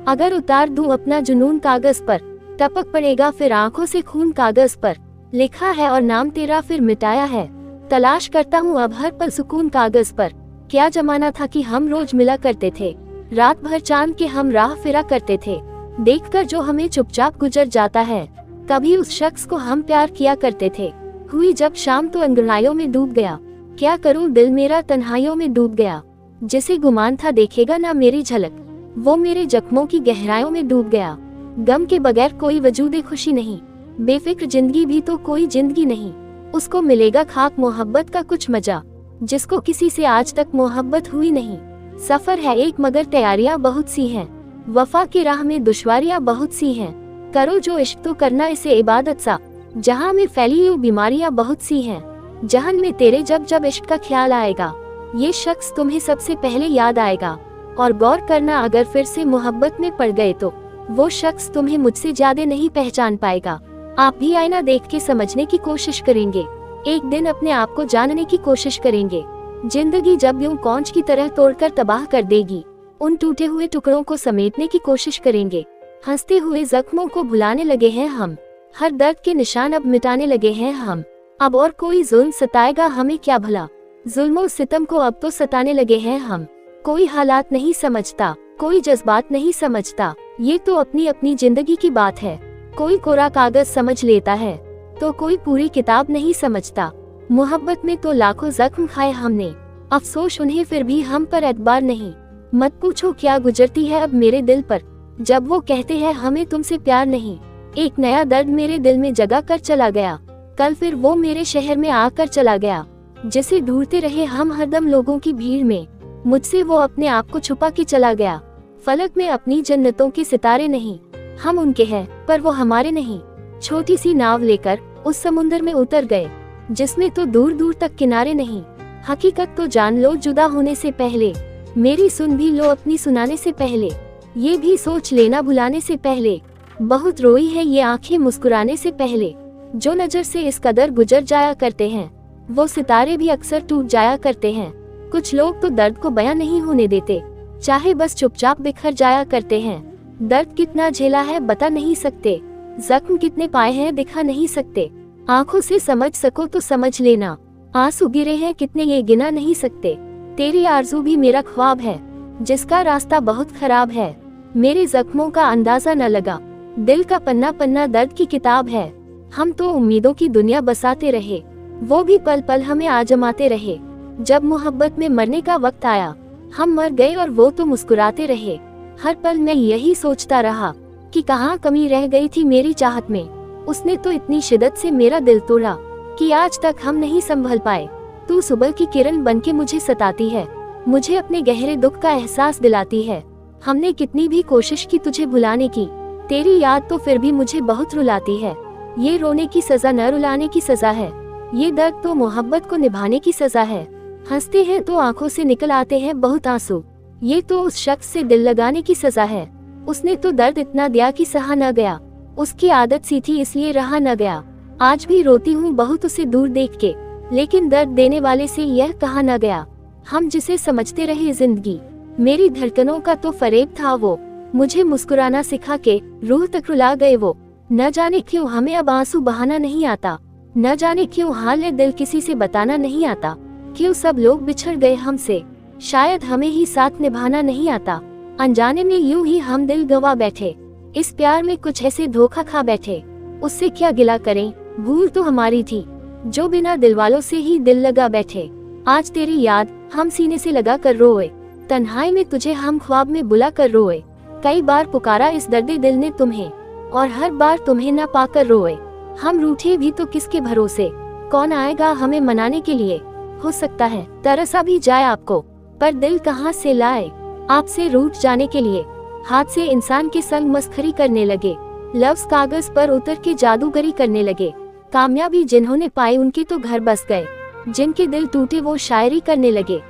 अगर उतार दूं अपना जुनून कागज पर, टपक पड़ेगा फिर आंखों से खून कागज पर। लिखा है और नाम तेरा फिर मिटाया है, तलाश करता हूँ अब हर पल सुकून कागज पर। क्या जमाना था कि हम रोज मिला करते थे, रात भर चांद के हम राह फिरा करते थे। देखकर जो हमें चुपचाप गुजर जाता है, कभी उस शख्स को हम प्यार किया करते थे। हुई जब शाम तो अंगड़ाइयों में डूब गया, क्या करूं दिल मेरा तन्हाइयों में डूब गया। जिसे गुमान था देखेगा ना मेरी झलक, वो मेरे जख्मों की गहराइयों में डूब गया। गम के बगैर कोई वजूदे खुशी नहीं, बेफिक्र जिंदगी भी तो कोई जिंदगी नहीं। उसको मिलेगा खाक मोहब्बत का कुछ मजा, जिसको किसी से आज तक मोहब्बत हुई नहीं। सफर है एक मगर तैयारियां बहुत सी हैं, वफा की राह में दुश्वारियां बहुत सी हैं। करो जो इश्क तो करना इसे इबादत सा, जहां में फैली यूं बीमारियां बहुत सी हैं। जहन में तेरे जब जब इश्क का ख्याल आएगा, ये शख्स तुम्हें सबसे पहले याद आएगा। और गौर करना अगर फिर से मोहब्बत में पड़ गए तो वो शख्स तुम्हें मुझसे ज्यादा नहीं पहचान पाएगा। आप भी आईना देख के समझने की कोशिश करेंगे, एक दिन अपने आप को जानने की कोशिश करेंगे। जिंदगी जब यूं कौंच की तरह तोड़कर तबाह कर देगी, उन टूटे हुए टुकड़ों को समेटने की कोशिश करेंगे। हंसते हुए जख्मों को भुलाने लगे हैं हम, हर दर्द के निशान अब मिटाने लगे हैं हम। अब और कोई जुल्म सताएगा हमें क्या भला, जुल्मों सितम को अब तो सताने लगे हैं हम। कोई हालात नहीं समझता, कोई जज्बात नहीं समझता, ये तो अपनी अपनी जिंदगी की बात है। कोई कोरा कागज समझ लेता है तो कोई पूरी किताब नहीं समझता। मोहब्बत में तो लाखों जख्म खाए हमने, अफसोस उन्हें फिर भी हम पर एतबार नहीं। मत पूछो क्या गुजरती है अब मेरे दिल पर, जब वो कहते हैं हमें तुमसे प्यार नहीं। एक नया दर्द मेरे दिल में जगा कर चला गया, कल फिर वो मेरे शहर में आकर चला गया। जिसे ढूंढते रहे हम हरदम लोगों की भीड़ में, मुझसे वो अपने आप को छुपा के चला गया। फलक में अपनी जन्नतों के सितारे नहीं, हम उनके हैं पर वो हमारे नहीं। छोटी सी नाव लेकर उस समुंदर में उतर गए, जिसमें तो दूर दूर तक किनारे नहीं। हकीकत तो जान लो जुदा होने से पहले, मेरी सुन भी लो अपनी सुनाने से पहले। ये भी सोच लेना भुलाने से पहले, बहुत रोई है ये आंखें मुस्कुराने से पहले। जो नजर से इस कदर गुजर जाया करते हैं, वो सितारे भी अक्सर टूट जाया करते हैं। कुछ लोग तो दर्द को बयां नहीं होने देते, चाहे बस चुपचाप बिखर जाया करते हैं। दर्द कितना झेला है बता नहीं सकते, जख्म कितने पाए हैं दिखा नहीं सकते। आंखों से समझ सको तो समझ लेना, आंसू गिरे हैं कितने ये गिना नहीं सकते। तेरी आरज़ू भी मेरा ख्वाब है, जिसका रास्ता बहुत खराब है। मेरे जख्मों का अंदाजा न लगा, दिल का पन्ना पन्ना दर्द की किताब है। हम तो उम्मीदों की दुनिया बसाते रहे, वो भी पल पल हमें आजमाते रहे। जब मोहब्बत में मरने का वक्त आया, हम मर गए और वो तो मुस्कुराते रहे। हर पल मैं यही सोचता रहा कि कहाँ कमी रह गई थी मेरी चाहत में। उसने तो इतनी शिद्दत से मेरा दिल तोड़ा कि आज तक हम नहीं संभल पाए। तू सुबह की किरण बनके मुझे सताती है, मुझे अपने गहरे दुख का एहसास दिलाती है। हमने कितनी भी कोशिश की तुझे भुलाने की, तेरी याद तो फिर भी मुझे बहुत रुलाती है। ये रोने की सजा न रुलाने की सजा है, ये दर्द तो मोहब्बत को निभाने की सजा है। हंसते हैं तो आंखों से निकल आते हैं बहुत आंसू, ये तो उस शख्स से दिल लगाने की सजा है। उसने तो दर्द इतना दिया कि सहा न गया, उसकी आदत सी थी इसलिए रहा न गया। आज भी रोती हूँ बहुत उसे दूर देख के, लेकिन दर्द देने वाले से यह कहा न गया। हम जिसे समझते रहे जिंदगी, मेरी धड़कनों का तो फरेब था वो। मुझे मुस्कुराना सिखा के रूह तक रुला गए वो। न जाने क्यों हमें अब आंसू बहाना नहीं आता, न जाने क्यों हाल दिल किसी से बताना नहीं आता। क्यों सब लोग बिछड़ गए हमसे, शायद हमें ही साथ निभाना नहीं आता। अनजाने में यूं ही हम दिल गवा बैठे, इस प्यार में कुछ ऐसे धोखा खा बैठे। उससे क्या गिला करें, भूल तो हमारी थी, जो बिना दिल वालों से ही दिल लगा बैठे। आज तेरी याद हम सीने से लगा कर रोए, तन्हाई में तुझे हम ख्वाब में बुला कर रोए। कई बार पुकारा इस दर्दे दिल ने तुम्हें, और हर बार तुम्हें न पाकर रोए। हम रूठे भी तो किसके भरोसे, कौन आएगा हमें मनाने के लिए। हो सकता है तरसा भी जाए आपको, पर दिल कहाँ से लाए आपसे रूठ जाने के लिए। हाथ से इंसान के संग मस्खरी करने लगे, लफ्ज कागज पर उतर के जादूगरी करने लगे। कामयाबी जिन्होंने पाई उनके तो घर बस गए, जिनके दिल टूटे वो शायरी करने लगे।